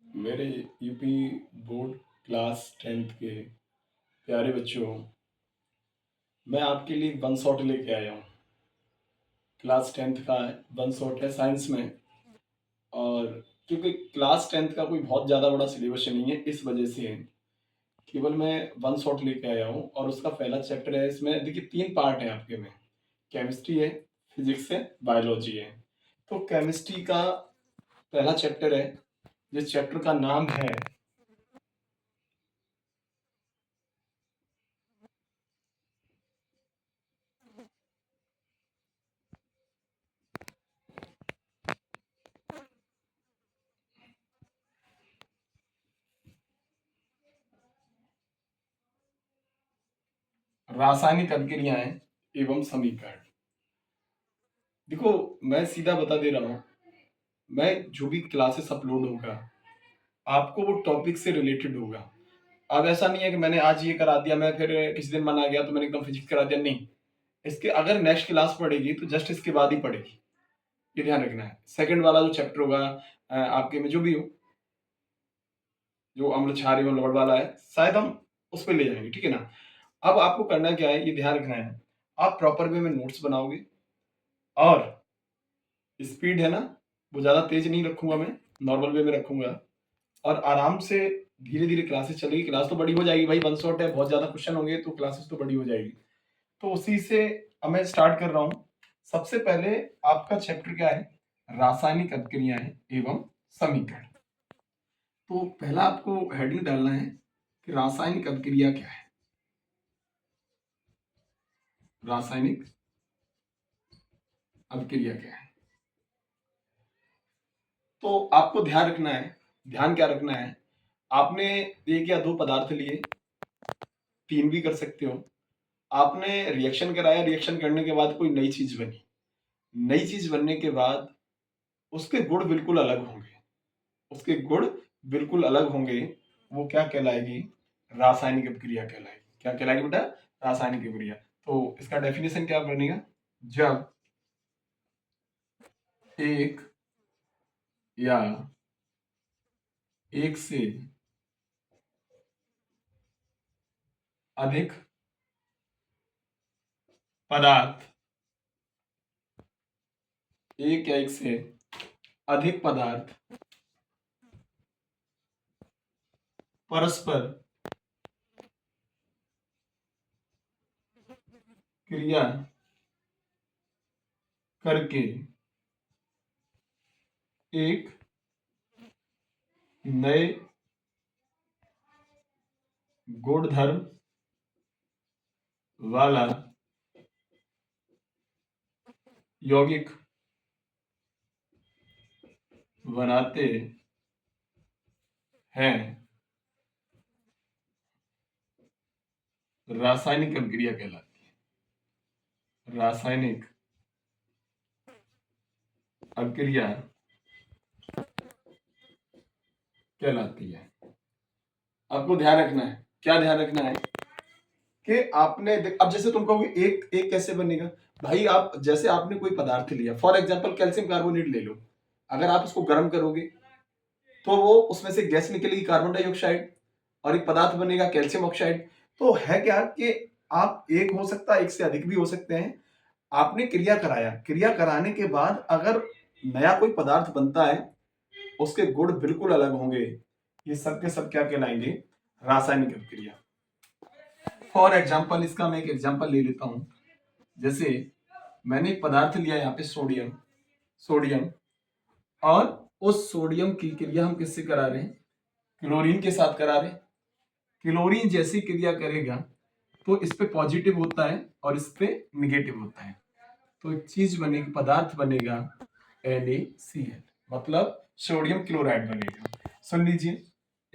मेरे UP board class 10th के प्यारे बच्चों, मैं आपके लिए वन शॉट लेके आया हूँ। क्लास 10th का वन शॉट है साइंस में। और क्योंकि क्लास 10th का कोई बहुत ज़्यादा बड़ा सिलेबस नहीं है, इस वजह से केवल मैं वन शॉट लेके आया हूँ। और उसका पहला चैप्टर है, इसमें देखिए 3 पार्ट है आपके में। केमिस्ट्री है, फिजिक्स है, बायोलॉजी है। तो केमिस्ट्री का पहला चैप्टर है, जिस चैप्टर का नाम है रासायनिक अभिक्रियाएं एवं समीकरण। देखो, मैं सीधा बता दे रहा हूँ, मैं जो भी क्लासेस अपलोड होगा आपको वो टॉपिक से रिलेटेड होगा। अब ऐसा नहीं है कि मैंने आज ये करा दिया, मैं फिर किसी दिन मन आ गया तो मैंने एकदम फिजिक्स करा दिया, नहीं। इसके अगर नेक्स्ट क्लास पड़ेगी तो जस्ट इसके बाद ही पड़ेगी, ये ध्यान रखना है। सेकंड वाला जो चैप्टर होगा आपके में जो भी हो, जो अम्ल क्षार एवं लवण वाला है, शायद हम उस पर ले जाएंगे, ठीक है ना। अब आपको करना क्या है, ये ध्यान रखना है। आप प्रॉपर वे में नोट्स बनाओगे, और स्पीड है ना, वो ज़्यादा तेज नहीं रखूंगा, मैं नॉर्मल वे में रखूंगा। और आराम से धीरे धीरे क्लासेस चलेगी। क्लास तो बड़ी हो जाएगी भाई, वन शॉट है, बहुत ज़्यादा क्वेश्चन होंगे तो क्लासेस तो बड़ी हो जाएगी। तो उसी से अब मैं स्टार्ट कर रहा हूँ। सबसे पहले आपका चैप्टर क्या है, रासायनिक अभिक्रियाएं एवं समीकरण। तो पहला आपको हेडिंग डालना है कि रासायनिक अभिक्रिया क्या है। रासायनिक अभिक्रिया क्या है, तो आपको ध्यान रखना है। ध्यान क्या रखना है, आपने एक या दो पदार्थ लिए, तीन भी कर सकते हो। आपने रिएक्शन कराया, रिएक्शन करने के बाद कोई नई चीज बनी। नई चीज बनने के बाद उसके गुण बिल्कुल अलग होंगे। उसके गुण बिल्कुल अलग होंगे, वो क्या कहलाएगी, रासायनिक अभिक्रिया कहलाएगी। क्या कहलाएगी बेटा, रासायनिक अभिक्रिया। तो इसका डेफिनेशन क्या बनेगा, जब एक या एक से अधिक पदार्थ, एक या एक से अधिक पदार्थ परस्पर क्रिया करके एक नए गुणधर्म वाला यौगिक बनाते हैं, रासायनिक अभिक्रिया कहलाती है। रासायनिक अभिक्रिया कहलाती है। आपको ध्यान रखना है, क्या ध्यान रखना है कि आपने अब जैसे तुम कहोगे एक एक कैसे बनेगा भाई, आप जैसे आपने कोई पदार्थ लिया, फॉर एग्जांपल कैल्शियम कार्बोनेट ले लो। अगर आप उसको गर्म करोगे तो वो उसमें से गैस निकलेगी कार्बन डाइऑक्साइड, और एक पदार्थ बनेगा कैल्शियम ऑक्साइड। तो है क्या कि आप एक हो सकता है, एक से अधिक भी हो सकते हैं। आपने क्रिया कराया, क्रिया कराने के बाद अगर नया कोई पदार्थ बनता है, उसके गुण बिल्कुल अलग होंगे। ये सब के सब क्या कहलाएंगे, रासायनिक अभिक्रिया। फॉर एग्जाम्पल, इसका मैं एक एग्जाम्पल ले लेता हूं। जैसे मैंने एक पदार्थ लिया यहाँ पे, सोडियम। सोडियम, और उस सोडियम की क्रिया हम किससे करा रहे हैं, क्लोरीन के साथ करा रहे हैं। क्लोरीन जैसी क्रिया करेगा तो इस पे पॉजिटिव होता है और इस पे निगेटिव होता है। तो एक चीज बनेगी, पदार्थ बनेगा NaCl, मतलब सोडियम क्लोराइड बनेगा। सुन लीजिए,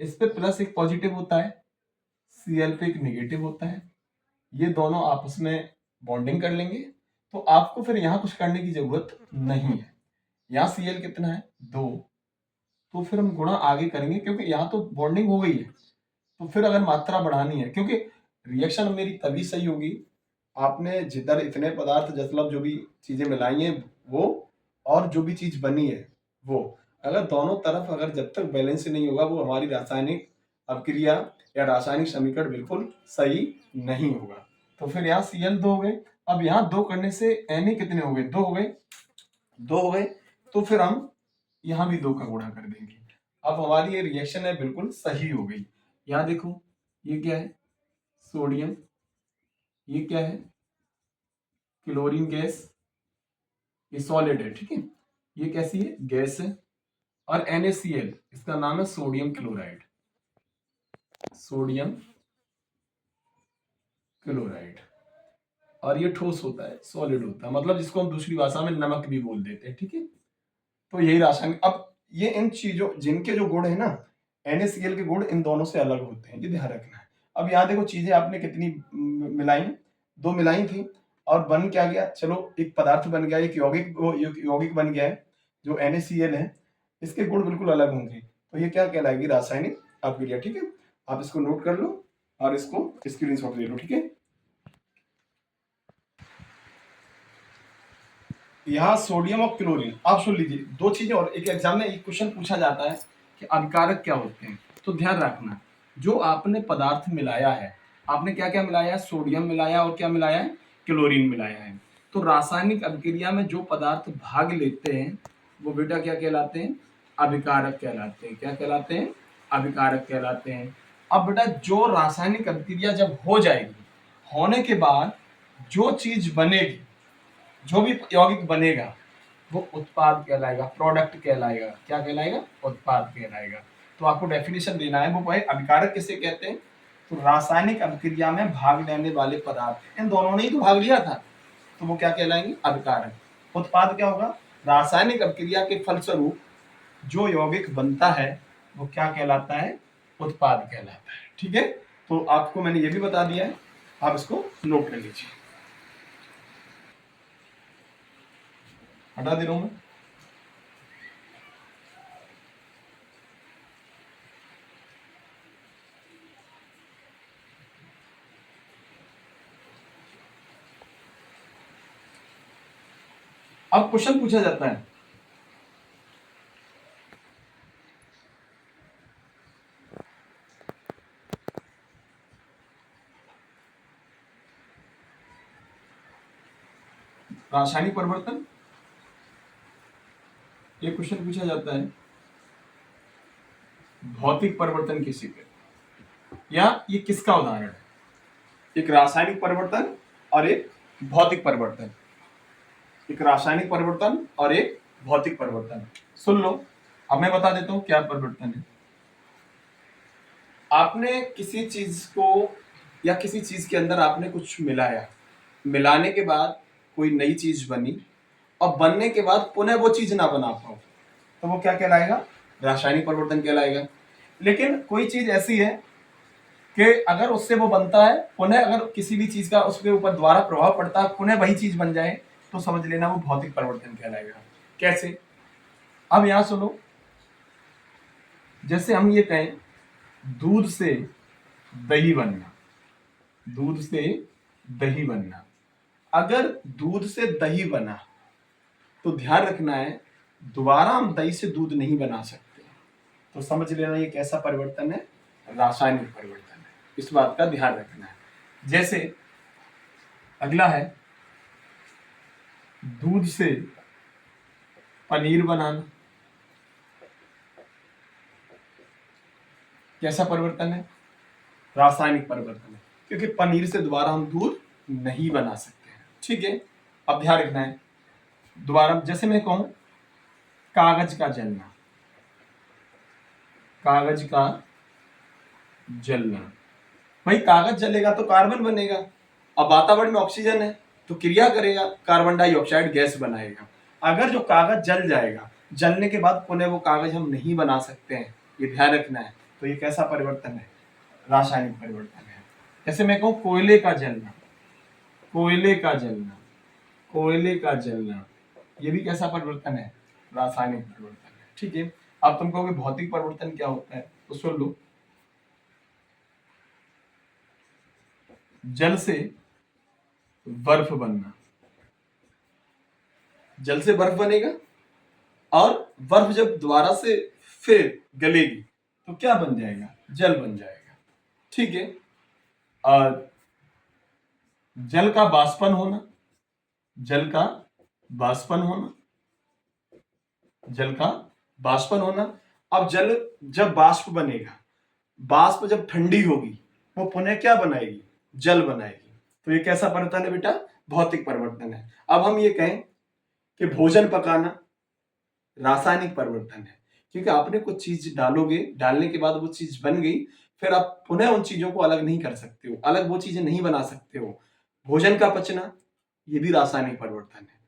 इस पे प्लस एक पॉजिटिव होता है, Cl पे एक निगेटिव होता है। ये दोनों आपस में बॉन्डिंग कर लेंगे, तो आपको फिर यहाँ कुछ करने की जरूरत नहीं है। यहाँ Cl कितना है, 2। तो फिर हम गुणा आगे करेंगे, क्योंकि यहाँ तो बॉन्डिंग हो गई है। तो फिर अगर मात्रा बढ़ानी है, क्योंकि रिएक्शन मेरी तभी सही होगी, आपने जिधर इतने पदार्थ मतलब जो भी चीजें मिलाई हैं वो, और जो भी चीज बनी है वो। अगर दोनों तरफ अगर जब तक बैलेंस नहीं होगा वो हमारी रासायनिक अभिक्रिया या रासायनिक समीकरण बिल्कुल सही नहीं होगा। तो फिर यहाँ Cl 2 हो गए। अब यहाँ 2 करने से Na कितने हो गए? 2 हो गए। 2 हो गए तो फिर हम यहाँ भी 2 का गुणा कर देंगे। अब हमारी ये रिएक्शन है बिल्कुल सही हो गई। यहाँ देखो ये क्या है? सोडियम। ये क्या है? Chlorine gas. ये सॉलिड है, ठीक है। ये कैसी है? गैस है। और NaCl इसका नाम है सोडियम क्लोराइड। Sodium chloride. और ये ठोस होता है, सॉलिड होता है, मतलब जिसको हम दूसरी भाषा में नमक भी बोल देते हैं, ठीक है। तो यही रासायनिक। अब ये इन चीजों जिनके जो गुण है ना, NaCl के गुण इन दोनों से अलग होते हैं, ये ध्यान रखना है। अब यहाँ देखो चीजें आपने कितनी मिलाई? 2 मिलाई थी। और बन क्या गया? चलो एक पदार्थ बन गया, एक यौगिक बन गया है जो NaCl है। इसके गुण बिल्कुल अलग होंगे, तो ये क्या कहलाएगी? रासायनिक अभिक्रिया, ठीक है। आप इसको नोट कर लो और इसको स्क्रीनशॉट ले लो, ठीक है। यहाँ सोडियम और क्लोरीन, आप सुन लीजिए 2 चीजें। और एक एग्जाम में एक क्वेश्चन पूछा जाता है कि अभिकारक क्या होते हैं, तो ध्यान रखना जो आपने पदार्थ मिलाया है, आपने क्या क्या मिलाया है? सोडियम मिलाया और क्या मिलाया है? क्लोरीन मिलाया है। तो रासायनिक अभिक्रिया में जो पदार्थ भाग लेते हैं वो बेटा क्या कहलाते हैं? अभिकारक कहलाते हैं। क्या कहलाते हैं? अभिकारक कहलाते हैं। अब बेटा जो रासायनिक अभिक्रिया जब हो जाएगी, होने के बाद जो चीज बनेगी, जो भी यौगिक बनेगा वो उत्पाद कहलाएगा, प्रोडक्ट कहलाएगा। क्या कहलाएगा? उत्पाद कहलाएगा। तो आपको डेफिनेशन देना है, वो अभिकारक किसे कहते हैं? तो रासायनिक अभिक्रिया में भाग लेने वाले पदार्थ, इन दोनों ने ही तो भाग लिया था, तो वो क्या कहलाएंगे? अभिकारक। उत्पाद क्या होगा? रासायनिक अभिक्रिया के फलस्वरूप जो यौगिक बनता है वो क्या कहलाता है? उत्पाद कहलाता है, ठीक है। तो आपको मैंने ये भी बता दिया है, आप इसको नोट कर लीजिए। हटा दे रहा हूं मैं। अब क्वेश्चन पूछा जाता है, रासायनिक परिवर्तन। ये क्वेश्चन पूछा जाता है भौतिक परिवर्तन किसे कहते हैं, या ये किसका उदाहरण है? एक रासायनिक परिवर्तन और एक भौतिक परिवर्तन। एक रासायनिक परिवर्तन और एक भौतिक परिवर्तन। सुन लो, अब मैं बता देता हूं क्या परिवर्तन है। आपने किसी चीज को या किसी चीज के अंदर आपने कुछ मिलाया, मिलाने के बाद कोई नई चीज बनी, और बनने के बाद पुनः वो चीज ना बना पाओ, तो वो क्या कहलाएगा? रासायनिक परिवर्तन कहलाएगा। लेकिन कोई चीज ऐसी है कि अगर उससे वो बनता है, पुनः अगर किसी भी चीज का उसके ऊपर दोबारा प्रभाव पड़ता है, पुनः वही चीज बन जाए, तो समझ लेना वो भौतिक परिवर्तन कहलाएगा। कैसे? अब यहां सुनो, जैसे हम ये कहें दूध से दही बनना, दूध से दही बनना। अगर दूध से दही बना तो ध्यान रखना है दोबारा हम दही से दूध नहीं बना सकते, तो समझ लेना ये कैसा परिवर्तन है? रासायनिक परिवर्तन है। इस बात का ध्यान रखना है। जैसे अगला है दूध से पनीर बनाना। कैसा परिवर्तन है? रासायनिक परिवर्तन है, क्योंकि पनीर से दोबारा हम दूध नहीं बना सकते हैं, ठीक है। अब ध्यान रखना है दोबारा, जैसे मैं कहूं कागज का जलना, कागज का जलना। भाई कागज जलेगा तो कार्बन बनेगा, अब वातावरण में ऑक्सीजन है तो क्रिया करेगा, कार्बन डाइऑक्साइड गैस बनाएगा। अगर जो कागज जल जाएगा, जलने के बाद पुनः वो कागज हम नहीं बना सकते हैं, ये ध्यान रखना है। तो ये कैसा परिवर्तन है? रासायनिक परिवर्तन है। जैसे मैं कहूं कोयले का जलना, कोयले का जलना, कोयले का जलना, ये भी कैसा परिवर्तन है? रासायनिक परिवर्तन है, ठीक है। अब तुम कहोगे भौतिक परिवर्तन क्या होता है, तो सुन लो। जल से बर्फ बनना, जल से बर्फ बनेगा, और बर्फ जब दोबारा से फिर गलेगी तो क्या बन जाएगा? जल बन जाएगा। ठीक है। और जल का बाष्पन होना, जल का बाष्पन होना, जल का बाष्पन होना। अब जल जब बाष्प बनेगा, बाष्प जब ठंडी होगी वो पुनः क्या बनाएगी? जल बनाएगी। तो ये कैसा परिवर्तन है बेटा? भौतिक परिवर्तन है। अब हम ये कहें कि भोजन पकाना रासायनिक परिवर्तन है, क्योंकि आपने कुछ चीज डालोगे, डालने के बाद वो चीज बन गई, फिर आप पुनः उन चीजों को अलग नहीं कर सकते हो, अलग वो चीजें नहीं बना सकते हो। भोजन का पचना ये भी रासायनिक परिवर्तन है।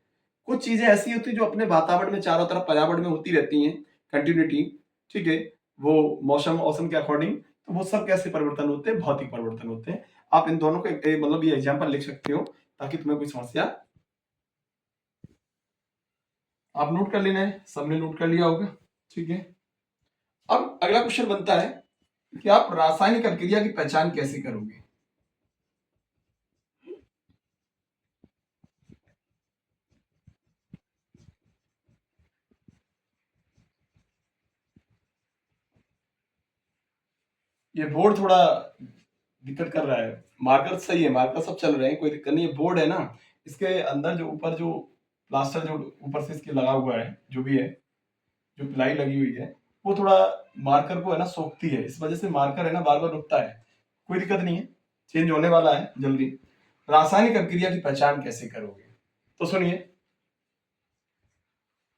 कुछ चीजें ऐसी होती है जो अपने वातावरण में चारों तरफ पर्यावरण में होती रहती हैं, कंटिन्यूटी। ठीक है, वो मौसम औसम के अकॉर्डिंग, तो वो सब कैसे परिवर्तन होते हैं? भौतिक परिवर्तन होते हैं। आप इन दोनों को मतलब ये एग्जाम्पल लिख सकते हो ताकि तुम्हें कोई समस्या, आप नोट कर लेना है, सबने नोट कर लिया होगा। ठीक है। अब अगला क्वेश्चन बनता है कि आप रासायनिक अभिक्रिया की पहचान कैसे करोगे? ये बोर्ड थोड़ा दिक्कत कर रहा है। मार्कर सही है, मार्कर सब चल रहे हैं, कोई दिक्कत नहीं है। बोर्ड है ना, इसके अंदर जो ऊपर जो प्लास्टर जो ऊपर से इसके लगा हुआ है, जो भी है, जो प्लाई लगी हुई है, वो थोड़ा मार्कर को है ना सोखती है, इस वजह से मार्कर है ना बार बार रुकता है। कोई दिक्कत नहीं है, चेंज होने वाला है जल्दी। रासायनिक अभिक्रिया की पहचान कैसे करोगे? तो सुनिए,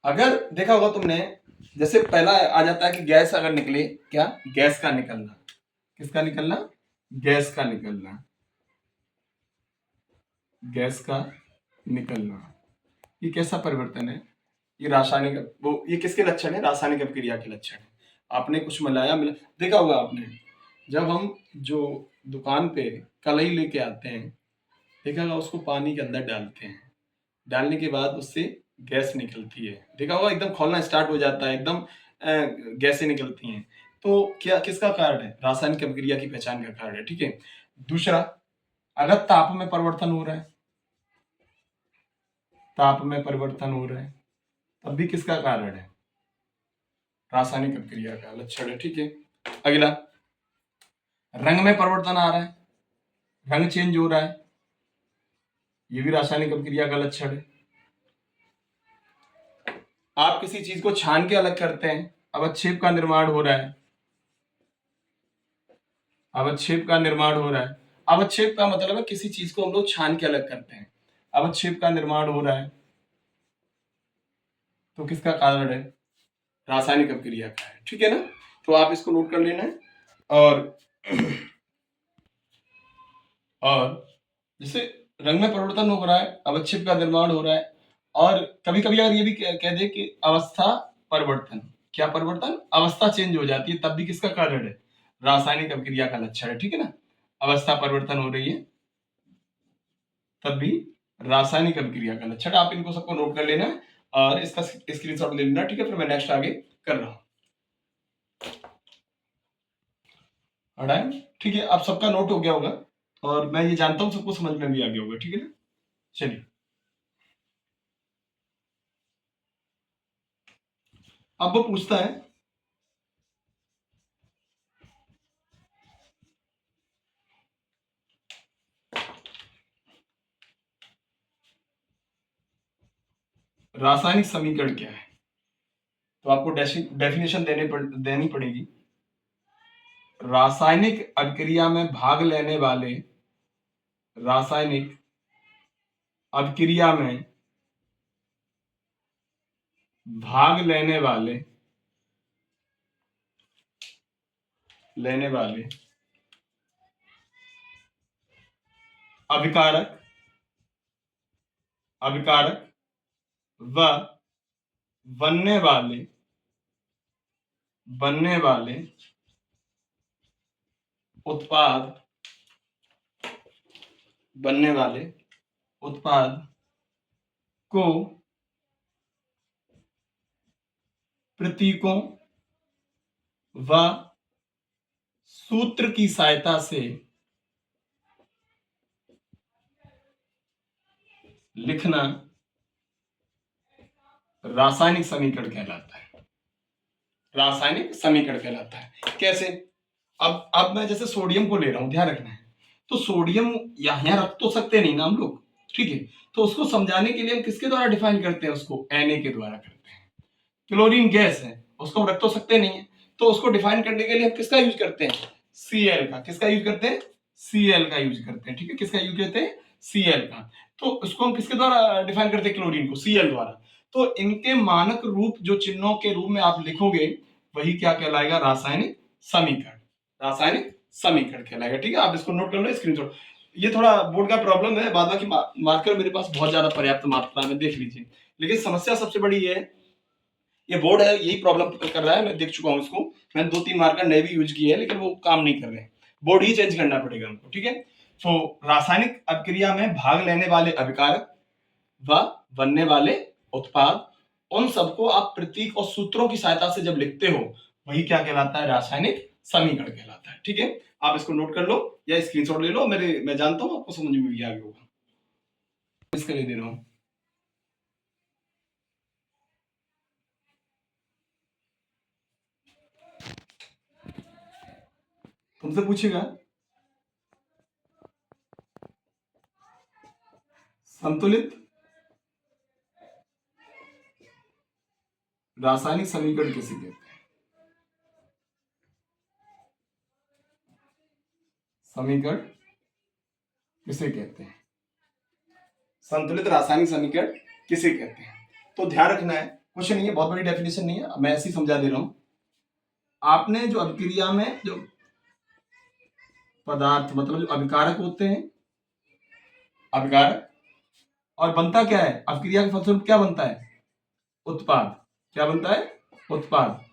अगर देखा होगा तुमने, जैसे पहला आ जाता है कि गैस अगर निकले, क्या? गैस का निकलना। किसका निकलना? गैस का निकलना, गैस का निकलना। ये कैसा परिवर्तन है? ये रासायनिक, वो ये किसके लक्षण है? रासायनिक अभिक्रिया के लक्षण है। आपने कुछ मिलाया, देखा होगा आपने, जब हम जो दुकान पे कलई लेके आते हैं, देखा होगा उसको पानी के अंदर डालते हैं, डालने के बाद उससे गैस निकलती है, देखा होगा एकदम खोलना स्टार्ट हो जाता है, एकदम गैसें निकलती हैं। तो क्या किसका कारण है? रासायनिक अभिक्रिया की पहचान का कारण है। ठीक है। दूसरा, अगर ताप में परिवर्तन हो रहा है, ताप में परिवर्तन हो रहा है, तब भी किसका कारण है? रासायनिक अभिक्रिया का लक्षण है। ठीक है। अगला, रंग में परिवर्तन आ रहा है, रंग चेंज हो रहा है, ये भी रासायनिक अभिक्रिया का लक्षण है। आप किसी चीज को छान के अलग करते हैं, अवक्षेप का निर्माण हो रहा है, अवक्षेप का निर्माण हो रहा है। अवक्षेप का मतलब है किसी चीज को हम लोग छान के अलग करते हैं, अवक्षेप का निर्माण हो रहा है, तो किसका कारण है? रासायनिक अभिक्रिया का है। ठीक है ना, तो आप इसको नोट कर लेना है। और और जैसे रंग में परिवर्तन हो रहा है, अवक्षेप का निर्माण हो रहा है, और कभी कभी अगर ये भी कह दे कि अवस्था परिवर्तन, क्या परिवर्तन? अवस्था चेंज हो जाती है, तब भी किसका कारण है? रासायनिक अभिक्रिया का लक्षण है। ठीक है ना, अवस्था परिवर्तन हो रही है तब भी रासायनिक अभिक्रिया का लक्षण। आप इनको सबको नोट कर लेना है और इसका स्क्रीनशॉट ले लेना। ठीक है, फिर मैं नेक्स्ट आगे कर रहा हूँ। ठीक है, आप सबका नोट हो गया होगा और मैं ये जानता हूँ सबको समझ में भी आ गया होगा। ठीक है ना, चलिए अब वो पूछता है, रासायनिक समीकरण क्या है? तो आपको डेफिनेशन देनी पड़ेगी। रासायनिक अभिक्रिया में भाग लेने वाले, रासायनिक अभिक्रिया में भाग लेने वाले अभिकारक, अभिकारक व बनने वाले, बनने वाले उत्पाद, बनने वाले उत्पाद को प्रतीकों व सूत्र की सहायता से लिखना रासायनिक समीकरण कहलाता है। रासायनिक समीकरण कहलाता है। कैसे? अब मैं जैसे सोडियम को ले रहा हूं, ध्यान रखना है। तो सोडियम यहां रख तो सकते नहीं ना हम लोग, ठीक है। तो उसको समझाने के लिए हम किसके द्वारा डिफाइन करते हैं? उसको Na के द्वारा करते हैं। क्लोरीन गैस है, उसको हम रख तो सकते नहीं है, तो उसको डिफाइन करने के लिए हम किसका यूज करते हैं? Cl का। किसका यूज करते हैं? Cl का यूज करते हैं, ठीक है। किसका यूज करते हैं? Cl का। तो उसको हम किसके द्वारा डिफाइन करते हैं? क्लोरीन को, Cl द्वारा। तो इनके मानक रूप जो चिन्हों के रूप में आप लिखोगे, वही क्या कहलाएगा? रासायनिक समीकरण। रासायनिक समीकरण कहलाएगा, ठीक है। आप इसको नोट कर लो, स्क्रीनशॉट। ये थोड़ा बोर्ड का प्रॉब्लम है, बाद बाकी मार्कर मेरे पास बहुत ज्यादा पर्याप्त मात्रा में, देख लीजिए। लेकिन समस्या सबसे बड़ी ये है, ये बोर्ड है यही प्रॉब्लम कर रहा है। मैं देख चुका हूँ इसको, मैंने 2-3 मार्कर नए भी यूज किए हैं, लेकिन वो काम नहीं कर रहे हैं। बोर्ड ही चेंज करना पड़ेगा हमको, ठीक है। तो रासायनिक अभिक्रिया में भाग लेने वाले अभिकारक व बनने वाले उत्पाद, उन सबको आप प्रतीक और सूत्रों की सहायता से जब लिखते हो, वही क्या कहलाता है? रासायनिक समीकरण कहलाता है, ठीक है। आप इसको नोट कर लो या स्क्रीनशॉट ले लो। मैं जानता हूं आपको समझ में भी आ गया होगा, इसके लिए दे रहा हूं। तुमसे पूछेगा संतुलित रासायनिक समीकरण किसे कहते हैं? समीकरण किसे कहते हैं? संतुलित रासायनिक समीकरण किसे कहते हैं? तो ध्यान रखना है, कुछ नहीं है, बहुत बड़ी डेफिनेशन नहीं है, मैं ऐसे ही समझा दे रहा हूं। आपने जो अभिक्रिया में जो पदार्थ, मतलब जो अभिकारक होते हैं, अभिकारक, और बनता क्या है? अभिक्रिया के फलस्वरूप क्या बनता है? उत्पाद। क्या बनता है? उत्पाद।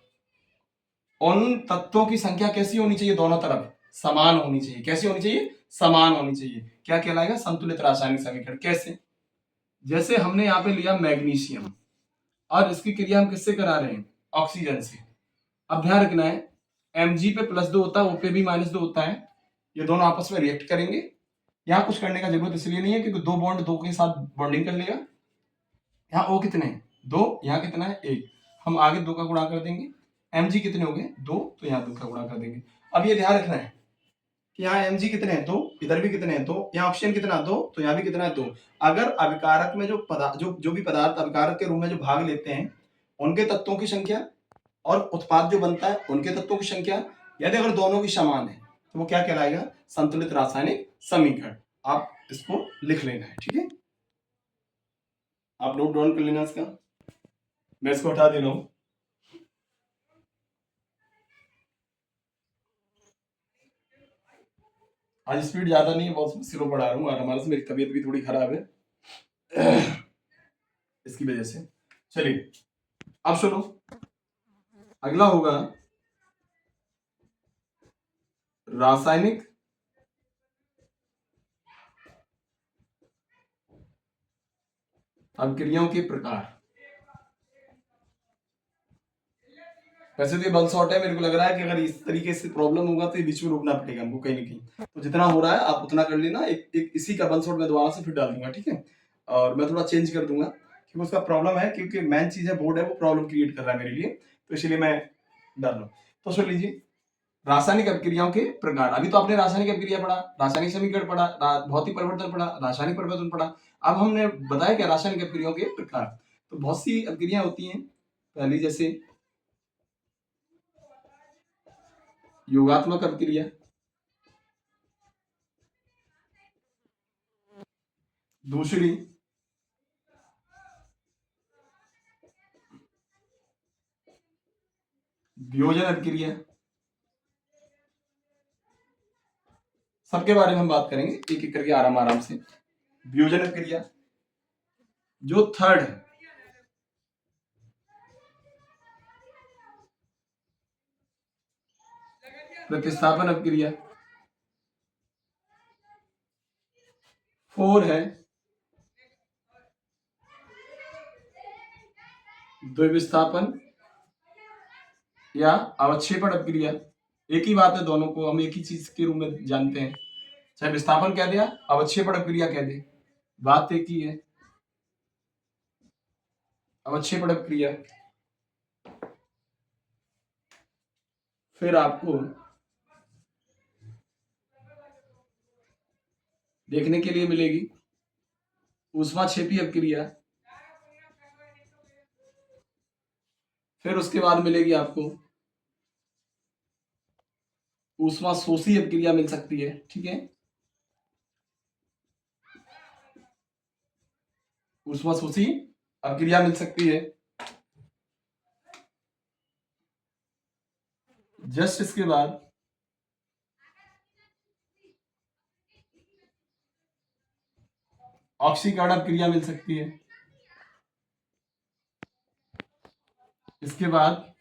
उन तत्वों की संख्या कैसी होनी चाहिए? दोनों तरफ समान होनी चाहिए। कैसी होनी चाहिए? समान होनी चाहिए। क्या कहलाएगा? संतुलित रासायनिक समीकरण। कैसे? जैसे हमने यहाँ पे लिया मैग्नीशियम, और इसकी क्रिया हम किससे करा रहे हैं? ऑक्सीजन से। अब ध्यान रखना है, Mg पे +2 होता है, O पे भी -2 होता है। ये दोनों आपस में रिएक्ट करेंगे। यहाँ कुछ करने का जरूरत इसलिए नहीं है क्योंकि दो बॉन्ड दो के साथ बॉन्डिंग कर लेगा। यहाँ O कितने हैं? 2। यहाँ कितना है? 1। हम आगे 2 का गुणा कर देंगे। Mg कितने हो गए? 2, तो यहाँ 2 का गुणा कर देंगे। अब ये ध्यान रखना है कि यहाँ Mg कितने हैं? 2। इधर भी कितने हैं? 2। यहाँ ऑक्सीजन कितना? 2। तो यहाँ भी कितना है? 2। अगर अभिकारक में जो भी पदार्थ अभिकारक के रूप में जो भाग लेते हैं, उनके तत्वों की संख्या और उत्पाद जो बनता है उनके तत्वों की संख्या, यदि अगर दोनों की समान है, तो वो क्या कहलाएगा? संतुलित रासायनिक समीकरण। आप इसको लिख लेना है, ठीक है। आप नोट डाउन कर लेना इसका, मैं इसको हटा दे रहा हूं। आज स्पीड ज्यादा नहीं है, बहुत स्लो पढ़ा रहा हूँ, और हमारे से मेरी तबीयत भी थोड़ी खराब है इसकी वजह से। चलिए अब सुनो, अगला होगा रासायनिक अभिक्रियाओं के प्रकार। वैसे तो ये वन शॉट है, मेरे को लग रहा है कि अगर इस तरीके से प्रॉब्लम होगा तो ये बीच में रोकना पड़ेगा हमको कहीं ना कहीं। तो जितना हो रहा है आप उतना कर लेना। एक इसी का वन शॉट मैं दोबारा से फिर डाल दूंगा, ठीक है। और मैं थोड़ा चेंज कर दूंगा क्योंकि उसका प्रॉब्लम है, क्योंकि मेन चीज है बोर्ड है, वो प्रॉब्लम क्रिएट कर रहा है मेरे लिए, तो इसलिए मैं डाल रहा हूँ। तो सुन लीजिए, रासायनिक अभिक्रियाओं के प्रकार। अभी तो आपने रासायनिक अभिक्रिया पढ़ा, रासायनिक समीकरण पढ़ा, भौतिक परिवर्तन पढ़ा, रासायनिक परिवर्तन पढ़ा। अब हमने बताया कि रासायनिक अभिक्रियाओं के प्रकार। तो बहुत सी अभिक्रिया होती हैं। पहली जैसे योगात्मक अभिक्रिया, दूसरी वियोजन अभिक्रिया। सबके बारे में हम बात करेंगे एक एक करके आराम आराम से। वियोजन अभिक्रिया। जो थर्ड है प्रतिस्थापन अभिक्रिया। 4 है द्विविस्थापन या अवक्षेपण अभिक्रिया। एक ही बात है, दोनों को हम एक ही चीज के रूप में जानते हैं, चाहे विस्थापन कह दिया, अवक्षेपण अभिक्रिया कह दे, बात एक ही है। अवक्षेपण अपक्रिया। फिर आपको देखने के लिए मिलेगी ऊष्माक्षेपी अपक्रिया। फिर उसके बाद मिलेगी आपको ऊष्मा शोषी अपक्रिया मिल सकती है। ठीक है, ऊष्मा शोषी अपक्रिया मिल सकती है। जस्ट इसके बाद ऑक्सीकरण अपक्रिया मिल सकती है। इसके बाद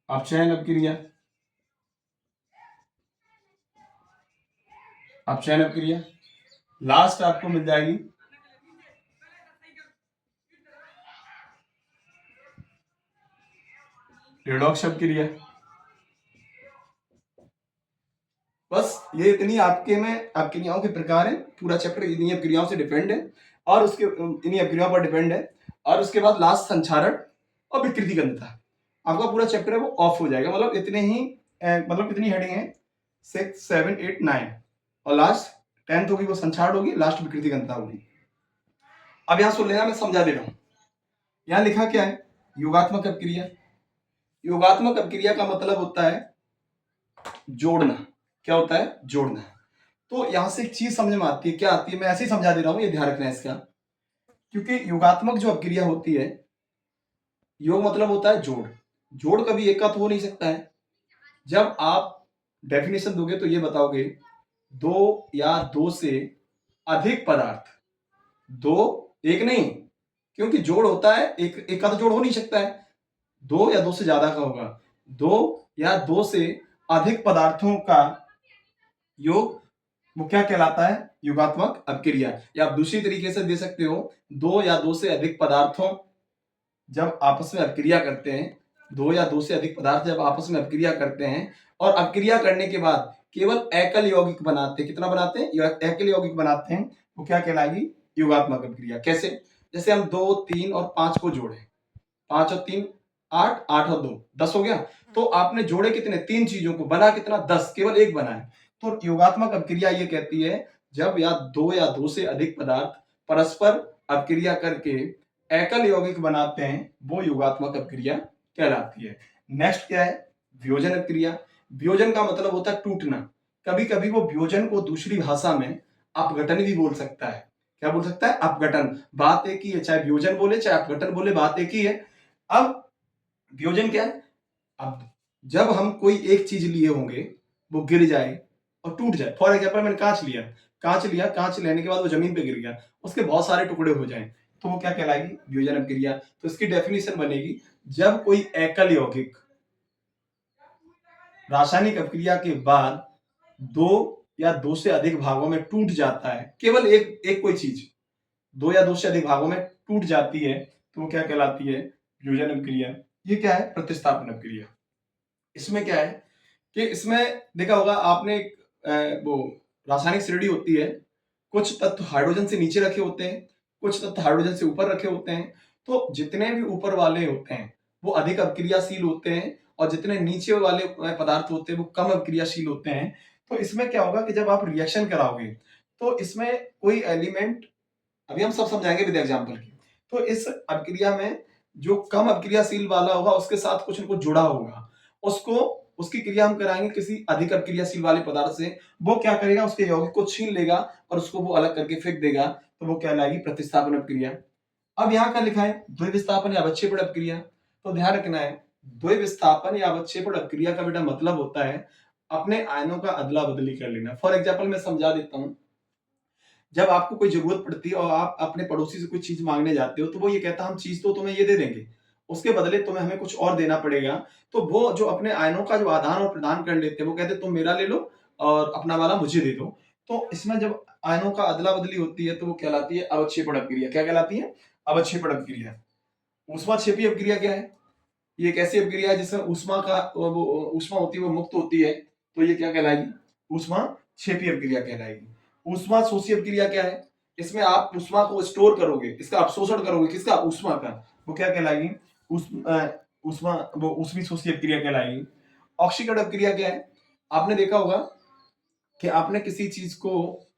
अपचयन अपक्रिया। अपचयन अपक्रिया लास्ट आपको मिल जाएगी रेडॉक्स अपक्रिया। बस ये इतनी आपके में अपक्रियाओं के प्रकार है। पूरा चैप्टर इन्हीं अपक्रियाओं से डिपेंड है और उसके इन्हीं अपक्रियाओं पर डिपेंड है। और उसके बाद लास्ट संक्षारण और विकृति गंधता, आपका पूरा चैप्टर है वो ऑफ हो जाएगा। मतलब इतने ही मतलब कितनी हेडिंग है, 6, 7, 8, 9 और लास्ट 10th होगी वो संक्षारण होगी, लास्ट विकृति गंधता होगी। अब यहां सुन लेना, मैं समझा दे रहा हूं। यहां लिखा क्या है, योगात्मक अपक्रिया। योगात्मक अपक्रिया का मतलब होता है जोड़ना। क्या होता है, जोड़ना। तो यहां से एक चीज समझ में आती है, क्या आती है, मैं ऐसे ही समझा दे रहा हूं, ये ध्यान रखना है इसका। क्योंकि योगात्मक जो अपक्रिया होती है, योग मतलब होता है जोड़। जोड़ कभी एक हो नहीं सकता है। जब आप डेफिनेशन दोगे तो ये बताओगे दो या दो से अधिक पदार्थ, दो एक नहीं, क्योंकि जोड़ होता है एक का तो जोड़ हो नहीं सकता है, दो या दो से ज्यादा का होगा। दो या दो से अधिक पदार्थों का योग वो क्या कहलाता है, योगात्मक अपक्रिया। या आप दूसरी तरीके से दे सकते हो, दो या दो से अधिक पदार्थों जब आपस में अपक्रिया करते हैं, दो या दो से अधिक पदार्थ जब आपस में अपक्रिया करते हैं और अपक्रिया करने के बाद केवल एकल यौगिक बनाते हैं, कितना बनाते हैं, एकल यौगिक बनाते हैं, वो क्या कहलाएगी, योगात्मक अपक्रिया। कैसे, जैसे हम 2, 3 और 5 को जोड़े, 5 और 3 8, 8 और 2 10 हो गया। तो आपने जोड़े कितने, तीन चीजों को, बना कितना, 10, केवल एक बना है। तो योगात्मक अपक्रिया ये कहती है जब या दो से अधिक पदार्थ परस्पर अपक्रिया करके एकल यौगिक बनाते हैं, वो योगात्मक अपक्रिया कहलाती है। नेक्स्ट क्या है, वियोजन अपक्रिया। वियोजन का मतलब होता है टूटना। कभी कभी वो वियोजन को दूसरी भाषा में अपघटन भी बोल सकता है। क्या बोल सकता है, अपघटन। बात एक ही है, चाहे वियोजन बोले चाहे अपघटन बोले, बात एक ही है। अब वियोजन क्या है, अब जब हम कोई एक चीज लिए होंगे, वो गिर जाए और टूट जाए। फॉर एग्जाम्पल मैंने कांच लिया, कांच लेने के बाद वो जमीन पे गिर गया, उसके बहुत सारे टुकड़े हो जाएं, तो वो क्या कहलाएगी, वियोजन अपक्रिया। तो इसकी डेफिनेशन बनेगी, जब कोई एकल यौगिक रासायनिक अपक्रिया के बाद दो या दो से अधिक भागों में टूट जाता है, केवल एक कोई चीज दो या दो से अधिक भागों में टूट जाती है, तो वो क्या कहलाती है, वियोजन अपक्रिया। ये क्या है, प्रतिस्थापन अपक्रिया। इसमें क्या है कि इसमें देखा होगा आपने, वो रासायनिक श्रेणी होती है, कुछ तत्व हाइड्रोजन से नीचे रखे होते हैं, कुछ तत्व हाइड्रोजन से ऊपर रखे होते हैं। तो जितने भी ऊपर वाले होते हैं वो अधिक अपक्रियाशील होते हैं और जितने नीचे वाले पदार्थ होते हैं वो कम अपक्रियाशील होते हैं। तो इसमें क्या होगा कि जब आप रिएक्शन कराओगे तो इसमें कोई एलिमेंट, अभी हम सब समझाएंगे विद एग्जांपल की, तो इस अपक्रिया में जो कम अपक्रियाशील वाला होगा उसके साथ कुछ न कुछ जुड़ा होगा, उसको उसकी क्रिया हम कराएंगे किसी अधिक अपक्रियाशील वाले पदार्थ से, वो क्या करेगा, उसके यौगिक को छीन लेगा और उसको वो अलग करके फेंक देगा, तो वो कहलाएगी प्रतिस्थापन अपक्रिया। अब यहाँ का लिखा है द्विविस्थापन या अवक्षेपण अपक्रिया। तो ध्यान रखना है, द्विविस्थापन या अवक्षेपण अपक्रिया का बेटा मतलब होता है अपने आयनों का अदला बदली कर लेना। फॉर एग्जाम्पल मैं समझा देता हूं, जब आपको कोई जरूरत पड़ती है और आप अपने पड़ोसी से कोई चीज मांगने जाते हो, तो वो ये कहता है हम चीज तो तुम्हें ये दे देंगे, उसके बदले तुम्हें हमें कुछ और देना पड़ेगा। तो वो जो अपने आयनों का जो आदान और प्रदान कर लेते हैं, वो कहते हैं तुम मेरा ले लो और अपना वाला मुझे दे दो। तो इसमें जब आयनों का अदला बदली होती है तो वो कहलाती है अवक्षेपण अपक्रिया। क्या कहलाती है, अवक्षेपण अपक्रिया। ऊष्माक्षेपी अपक्रिया क्या है, ये एक ऐसी अभिक्रिया है जिसमें ऊष्मा का वो ऊष्मा होती है वो मुक्त होती है, तो ये क्या कहलाएगी? ऊष्मा क्षेपी अभिक्रिया कहलाएगी। ऊष्मा शोषी अभिक्रिया क्या है? इसमें आप ऊष्मा को स्टोर करोगे, इसका अवशोषण करोगे, किसका? ऊष्मा का, वो क्या कहलाएगी? ऊष्मा वो ऊष्मी शोषी अभिक्रिया कहलाएगी। ऑक्सीकरण अभिक्रिया क्या है? आपने देखा होगा कि आपने किसी चीज को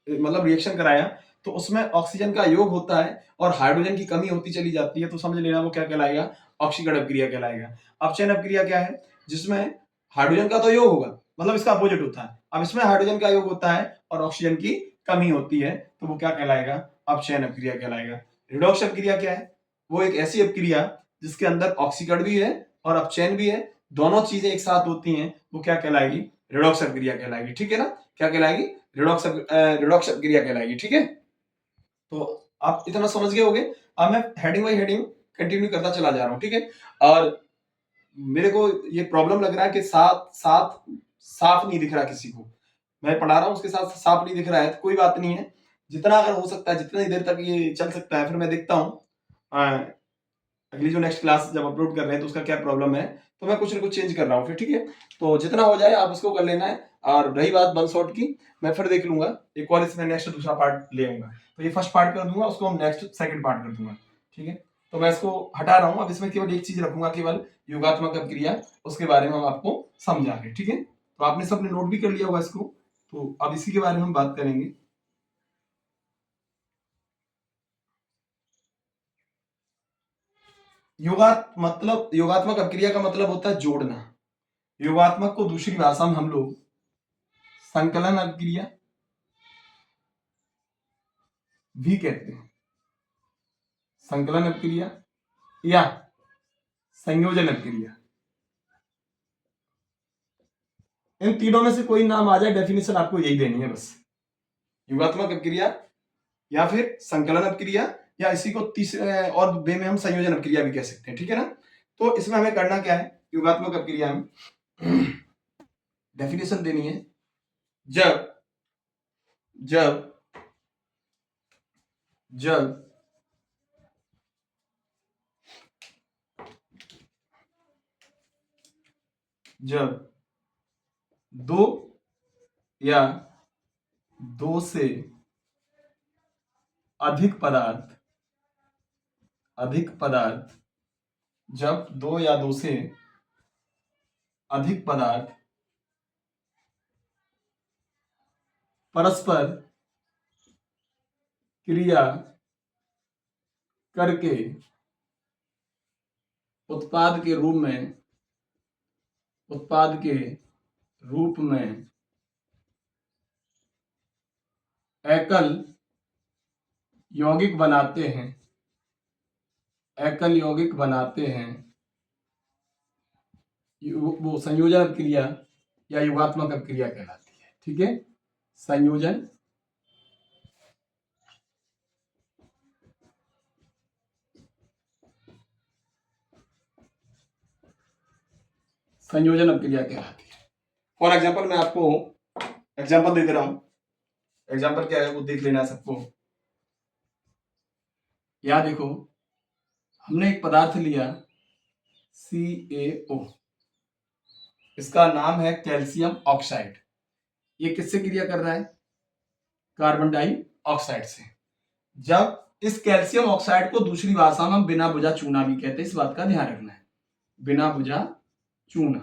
मतलब रिएक्शन कराया तो उसमें ऑक्सीजन का योग होता है और हाइड्रोजन की कमी होती चली जाती है, तो समझ लेना वो क्या कहलाएगा? ऑक्सीकरण अभिक्रिया कहलाएगा। अपचयन अभिक्रिया क्या है? जिसमें हाइड्रोजन का तो योग होगा, मतलब इसका अपोजिट होता है। अब इसमें हाइड्रोजन का योग होता है और ऑक्सीजन की कमी होती है, तो वो क्या कहलाएगा? अपचयन अभिक्रिया कहलाएगा। रिडॉक्स अभिक्रिया क्या है? वो एक ऐसी अभिक्रिया जिसके अंदर ऑक्सीकरण भी है और अपचयन भी है, दोनों चीजें एक साथ होती हैं, वो क्या कहलाएगी? रिडॉक्स अभिक्रिया कहलाएगी। ठीक है ना? क्या कहलाएगी? रिडॉक्स अभिक्रिया कहलाएगी। ठीक है, तो आप इतना समझ गए होगे। अब मैं हेडिंग बाई हेडिंग कंटिन्यू करता चला जा रहा हूं। ठीक है, और मेरे को ये प्रॉब्लम लग रहा है कि साथ साथ साफ नहीं दिख रहा किसी को, मैं पढ़ा रहा हूँ उसके साथ साफ नहीं दिख रहा है, तो कोई बात नहीं है, जितना अगर हो सकता है जितनी देर तक ये चल सकता है, फिर मैं देखता हूँ अगली जो नेक्स्ट क्लास जब अपलोड कर रहे हैं तो उसका क्या प्रॉब्लम है, तो मैं कुछ ना कुछ चेंज कर रहा हूँ फिर। ठीक है, तो जितना हो जाए आप उसको कर लेना है। और रही बात वन शॉट की, मैं फिर देख लूंगा एक और इसमें नेक्स्ट दूसरा पार्ट ले आऊंगा, तो ये फर्स्ट पार्ट कर दूंगा, उसको हम नेक्स्ट सेकंड पार्ट कर दूंगा। ठीक है, तो मैं इसको हटा रहा हूँ, अब इसमें केवल एक चीज रखूंगा, केवल योगात्मक अभिक्रिया, उसके बारे में हम आपको समझाएंगे। ठीक है, तो आपने सबने नोट भी कर लिया होगा इसको, तो अब इसी के बारे में हम बात करेंगे। योगात्मक अभिक्रिया का मतलब होता है जोड़ना। योगात्मक को दूसरी भाषा में हम लोग संकलन अभिक्रिया भी कहते हैं, संकलन अभिक्रिया या संयोजन अभिक्रिया, इन तीनों में से कोई नाम आ जाए, डेफिनेशन आपको यही देनी है बस। योगात्मक अभिक्रिया या फिर संकलन अभिक्रिया, या इसी को तीसरे और वे में हम संयोजन अभिक्रिया भी कह सकते हैं। ठीक है ना, तो इसमें हमें करना क्या है? योगात्मक अभिक्रिया में डेफिनेशन देनी है। जब जब जब जब दो या दो से अधिक पदार्थ जब दो या दो से अधिक पदार्थ परस्पर क्रिया करके उत्पाद के रूप में एकल यौगिक बनाते हैं, वो संयोजन अभिक्रिया या योगात्मक अभिक्रिया कहलाती है। ठीक है, संयोजन अभिक्रिया कहलाती है। फॉर एग्जाम्पल मैं आपको एग्जाम्पल दे दे रहा हूं, एग्जाम्पल क्या है वो देख लेना सबको। या देखो, हमने एक पदार्थ लिया CaO, इसका नाम है कैल्शियम ऑक्साइड। ये किससे क्रिया कर रहा है? कार्बन डाइऑक्साइड से। जब इस कैल्शियम ऑक्साइड को दूसरी भाषा में हम बिना बुझा चूना भी कहते हैं, इस बात का ध्यान रखना है, बिना बुझा चूना।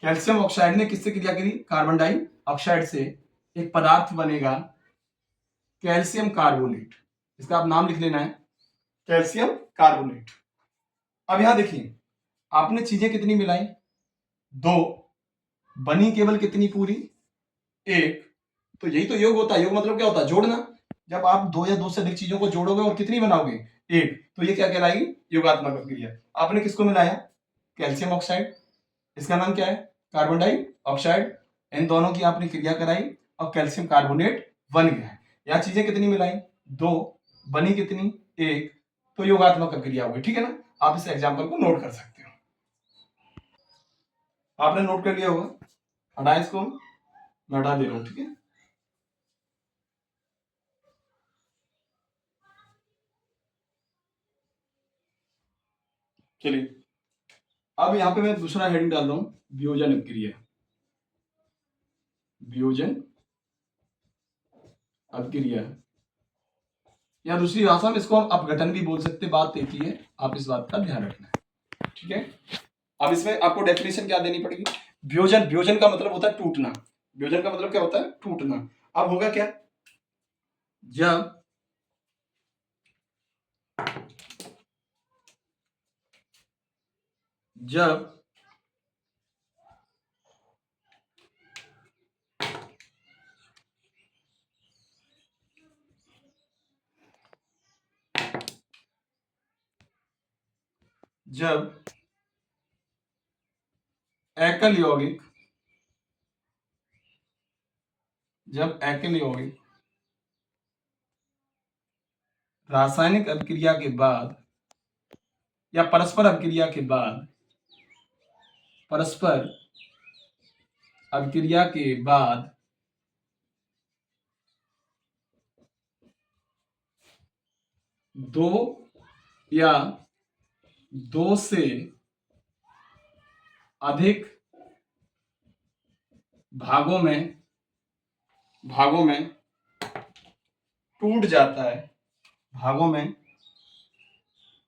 कैल्शियम ऑक्साइड ने किससे क्रिया करी? कार्बन डाइऑक्साइड से। एक पदार्थ बनेगा कैल्शियम कार्बोनेट, इसका आप नाम लिख लेना है, कैल्शियम कार्बोनेट। अब यहां देखिए, आपने चीजें कितनी मिलाई? दो, बनी केवल कितनी पूरी? एक। तो यही तो योग होता है। योग मतलब क्या होता है? जोड़ना। जब आप दो या दो से अधिक चीजों को जोड़ोगे और कितनी बनाओगे? एक, तो ये क्या कहलाएगी? योगात्मक अभिक्रिया। आपने किसको मिलाया? कैल्शियम ऑक्साइड, इसका नाम क्या है? Carbon dioxide. इन दोनों की आपने क्रिया कराई और कैल्शियम कार्बोनेट बन गया है। यहाँ चीजें कितनी मिलाई? दो, बनी कितनी? एक। तो योगात्मक अभिक्रिया हुई। ठीक है ना, आप इस एग्जाम्पल को नोट कर सकते हो। आपने नोट कर लिया होगा, हटाए इसको, मैं हटा दे रहा हूं। ठीक है, चलिए अब यहाँ पे मैं दूसरा हेडिंग डाल रहा हूँ, वियोजन अभिक्रिया। वियोजन अभिक्रिया, या दूसरी भाषा में इसको हम अपघटन भी बोल सकते, बात एक ही है, आप इस बात का ध्यान रखना है, ठीक है। अब इसमें आपको डेफिनेशन क्या देनी पड़ेगी। वियोजन, वियोजन का मतलब होता है टूटना। वियोजन का मतलब क्या होता है, टूटना। अब होगा क्या, जब जब जब एकल यौगिक, जब एकल यौगिक रासायनिक अभिक्रिया के बाद या परस्पर अभिक्रिया के बाद, परस्पर अभिक्रिया के बाद दो या दो से अधिक भागों में टूट जाता है, भागों में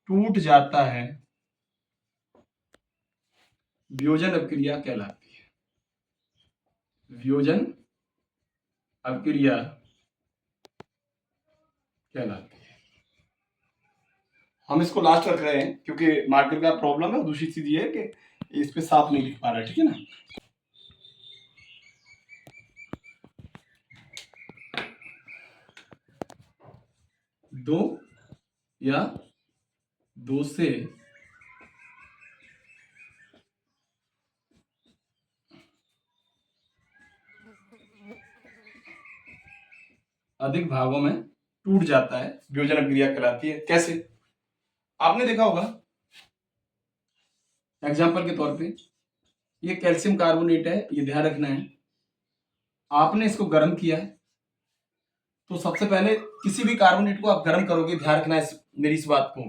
टूट जाता है, वियोजन अभिक्रिया कहलाती है। वियोजन अभिक्रिया कहलाती है। हम इसको लास्ट रख रहे हैं क्योंकि मार्कर का प्रॉब्लम है, और दूसरी चीज ये है कि इस पे साफ नहीं लिख पा रहा है, ठीक है ना। दो या दो से अधिक भागों में टूट जाता है, वियोजन अभिक्रिया कहलाती है। कैसे, आपने देखा होगा, एग्जाम्पल के तौर पे ये कैल्शियम कार्बोनेट है, ये ध्यान रखना है। आपने इसको गर्म किया है, तो सबसे पहले किसी भी कार्बोनेट को आप गर्म करोगे, ध्यान रखना है मेरी इस बात को,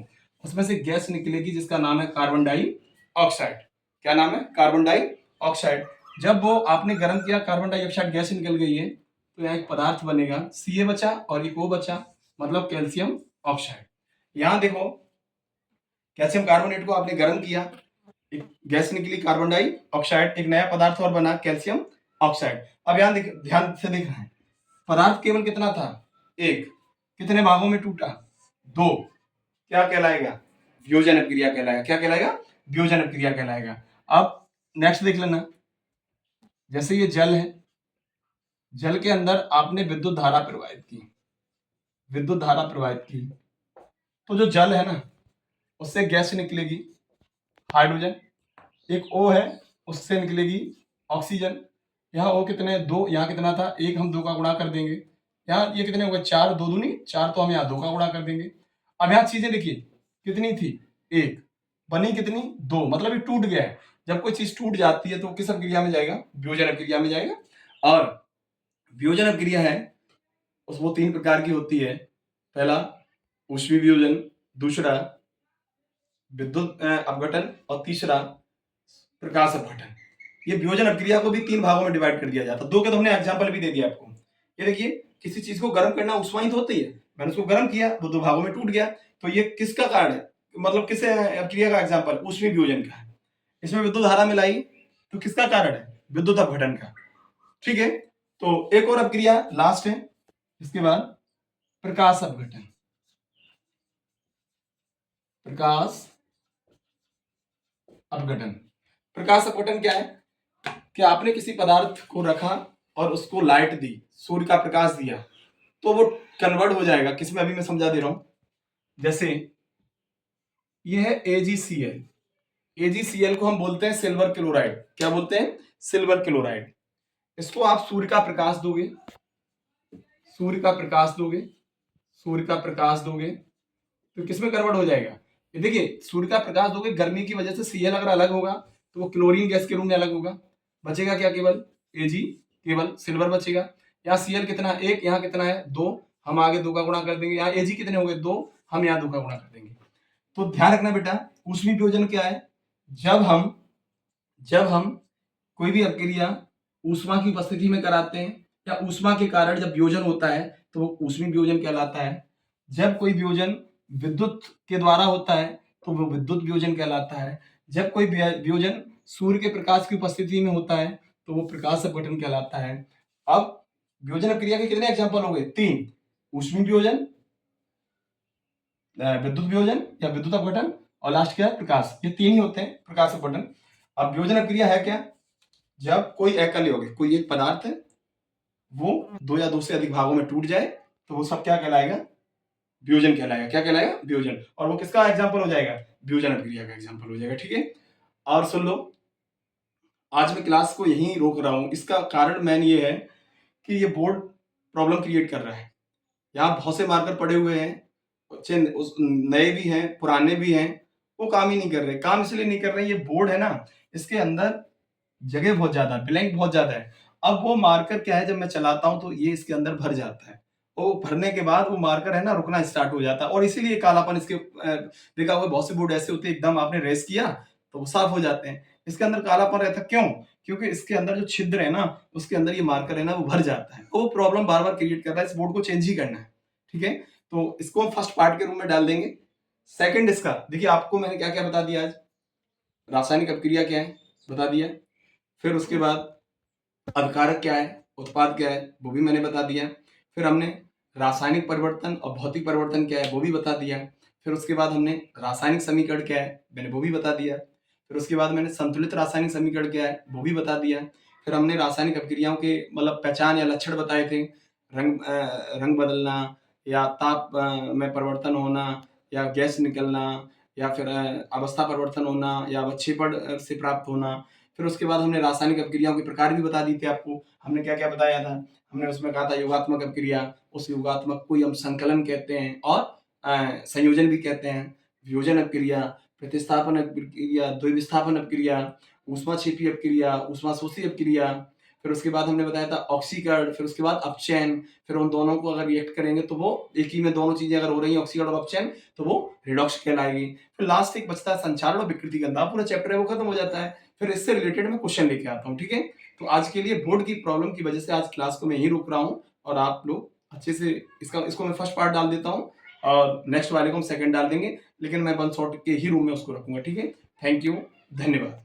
उसमें से गैस निकलेगी जिसका नाम है कार्बन डाइऑक्साइड। क्या नाम है, कार्बन डाइऑक्साइड। जब वो आपने गर्म किया, कार्बन डाइऑक्साइड गैस निकल गई है, तो यहाँ एक पदार्थ बनेगा, Ca बचा और एक O बचा, मतलब कैल्शियम ऑक्साइड। यहाँ देखो, कैल्शियम कार्बोनेट को आपने गर्म किया, एक गैस निकली कार्बन डाइऑक्साइड, एक नया पदार्थ और बना कैल्शियम ऑक्साइड। अब यहाँ ध्यान से देखना है, पदार्थ केवल कितना था, एक, कितने भागों में टूटा, दो, क्या कहलाएगा, वियोजन अभिक्रिया कहलाएगा। क्या कहलाएगा, वियोजन अभिक्रिया कहलाएगा। अब नेक्स्ट देख लेना, जैसे ये जल है, जल के अंदर आपने विद्युत धारा प्रवाहित की, विद्युत धारा प्रवाहित की, तो जो जल है ना, उससे गैस निकलेगी हाइड्रोजन, एक O है, उससे निकलेगी ऑक्सीजन। यहाँ O कितने, दो, यहाँ कितना था, एक, हम दो का गुणा कर देंगे, यहाँ ये कितने हो गए, चार, दो दूनी चार, तो हम यहाँ दो का गुणा कर देंगे। अब यहाँ चीजें देखिए, कितनी थी, एक, बनी कितनी, दो, मतलब ये टूट गया है। जब कोई चीज टूट जाती है तो किस अभिक्रिया में जाएगा, वियोजन अभिक्रिया में जाएगा। और वियोजन अभिक्रिया है वो तीन प्रकार की होती है, पहला ऊष्मीय वियोजन, दूसरा विद्युत अपघटन, और तीसरा प्रकाश अपघटन। ये वियोजन अभिक्रिया को भी तीन भागों में डिवाइड कर दिया जाता है। दो के तो हमने एग्जांपल भी दे दिया आपको। ये देखिए, किसी चीज को गर्म करना उष्मा ही तो होती है, मैंने उसको गर्म किया, वो दो भागों में टूट गया, तो ये किसका कारण है, मतलब किस अभिक्रिया का एग्जाम्पल, ऊष्मीय वियोजन का है। इसमें विद्युत धारा मिलाई, तो किसका कारण है, विद्युत अपघटन का, ठीक है। तो एक और अभिक्रिया लास्ट है, इसके बाद प्रकाश अपघटन। प्रकाश अपघटन, प्रकाश अपघटन क्या है, कि आपने किसी पदार्थ को रखा और उसको लाइट दी, सूर्य का प्रकाश दिया, तो वो कन्वर्ट हो जाएगा किसमें, अभी मैं समझा दे रहा हूं। जैसे ये है AgCl, AgCl को हम बोलते हैं सिल्वर क्लोराइड। क्या बोलते हैं, सिल्वर क्लोराइड। इसको आप सूर्य का प्रकाश दोगे, सूर्य का प्रकाश दोगे, सूर्य का प्रकाश दोगे, तो किसमें कन्वर्ट हो जाएगा, ये देखिए, सूर्य का प्रकाश दोगे, गर्मी की वजह से Cl अगर अलग होगा तो वो क्लोरीन गैस के रूप में अलग होगा, बचेगा क्या, केवल Ag, केवल सिल्वर बचेगा। यहाँ Cl कितना, एक, यहाँ कितना है, दो, हम आगे दो का गुणा कर देंगे, यहाँ Ag कितने हो गए, दो, हम यहाँ दो का गुणा कर देंगे। तो ध्यान रखना बेटा, ऊष्मीय वियोजन क्या है? जब हम कोई भी अभिक्रिया ऊष्मा की उपस्थिति में कराते हैं या ऊष्मा के कारण जब वियोजन होता है तो वो ऊष्मीय वियोजन कहलाता है। जब कोई वियोजन विद्युत के द्वारा होता है तो वो विद्युत वियोजन कहलाता है। जब कोई वियोजन सूर्य के प्रकाश की उपस्थिति में होता है तो वो प्रकाश अपघटन कहलाता है। अब वियोजन अभिक्रिया के कितने एग्जाम्पल हो गए? 3। ऊष्मीय वियोजन, विद्युत वियोजन या विद्युत अपघटन, और लास्ट क्या है? प्रकाश। ये 3 ही होते हैं, प्रकाश अपघटन। अब वियोजन अभिक्रिया है क्या? जब कोई एकल यौगिक, कोई एक पदार्थ है, वो 2 या 2 से अधिक भागों में टूट जाए तो वो सब क्या कहलाएगा? वियोजन कहलाएगा। क्या कहलाएगा? वियोजन। और वो किसका एग्जाम्पल हो जाएगा? वियोजन अभिक्रिया का एग्जाम्पल हो जाएगा। ठीक है, और सुन लो, आज मैं क्लास को यहीं रोक रहा हूं। इसका कारण मैन ये है कि ये बोर्ड प्रॉब्लम क्रिएट कर रहा है। यहाँ बहुत से मार्कर पड़े हुए हैं, नए भी हैं, पुराने भी हैं, वो काम ही नहीं कर रहे। काम इसलिए नहीं कर रहे, ये बोर्ड है ना, इसके अंदर जगह बहुत ज्यादा, ब्लैंक बहुत ज्यादा है। अब वो मार्कर क्या है, जब मैं चलाता हूं तो ये इसके अंदर भर जाता है, वो भरने के बाद वो मार्कर है ना रुकना स्टार्ट हो जाता है, और इसीलिए कालापन इसके देखा हुआ बहुत से बोर्ड ऐसे होते हैं, एकदम आपने रेस किया तो वो साफ हो जाते हैं। इसके अंदर कालापन रहता, क्यों? क्योंकि इसके अंदर जो छिद्र है ना, उसके अंदर ये मार्कर है ना वो भर जाता है, वो प्रॉब्लम बार बार क्रिएट कर रहा है। इस बोर्ड को चेंज ही करना है। ठीक है, तो इसको हम फर्स्ट पार्ट के रूम में डाल देंगे। सेकंड इसका देखिए, आपको मैंने क्या क्या बता दिया आज। रासायनिक अपक्रिया क्या है बता दिया, फिर उसके बाद अभिकारक क्या है, उत्पाद क्या है, वो भी मैंने बता दिया। फिर हमने रासायनिक परिवर्तन और भौतिक परिवर्तन क्या है वो भी बता दिया। फिर उसके बाद हमने रासायनिक समीकरण क्या है मैंने वो भी बता दिया। फिर उसके बाद मैंने संतुलित रासायनिक समीकरण क्या है वो भी बता दिया। फिर हमने रासायनिक अभिक्रियाओं के मतलब पहचान या लक्षण बताए थे, रंग बदलना, या ताप में परिवर्तन होना, या गैस निकलना, या फिर अवस्था परिवर्तन होना, या अवक्षेपण से प्राप्त होना। फिर उसके बाद हमने रासायनिक अभिक्रियाओं के प्रकार भी बता दिए थे आपको। हमने क्या क्या बताया था? हमने उसमें कहा था योगात्मक अभिक्रिया, उस योगात्मक को हम संकलन कहते हैं और संयोजन भी कहते हैं। वियोजन अभिक्रिया, प्रतिस्थापन अभिक्रिया, द्विविस्थापन अभिक्रिया, ऊष्माक्षेपी अभिक्रिया, ऊष्माशोषी अभिक्रिया। फिर उसके बाद हमने बताया था ऑक्सीकरण, फिर उसके बाद अपचयन। फिर उन दोनों को अगर रिएक्ट करेंगे तो वो एक ही में दोनों चीजें अगर हो रही हैं, ऑक्सीकरण और अपचयन, तो वो रिडॉक्स कहलाएगी। फिर लास्ट एक बचता है संचारण और विकृति गंधा, पूरा चैप्टर है वो खत्म हो जाता है। फिर इससे रिलेटेड मैं क्वेश्चन लेके आता हूँ। ठीक है, तो आज के लिए बोर्ड की प्रॉब्लम की वजह से आज क्लास को मैं यहीं रोक रहा हूँ, और आप लोग अच्छे से इसको मैं फर्स्ट पार्ट डाल देता हूँ और नेक्स्ट वाले को हम सेकंड डाल देंगे, लेकिन मैं वन शॉट के ही रूम में उसको रखूंगा। ठीक है, थैंक यू, धन्यवाद।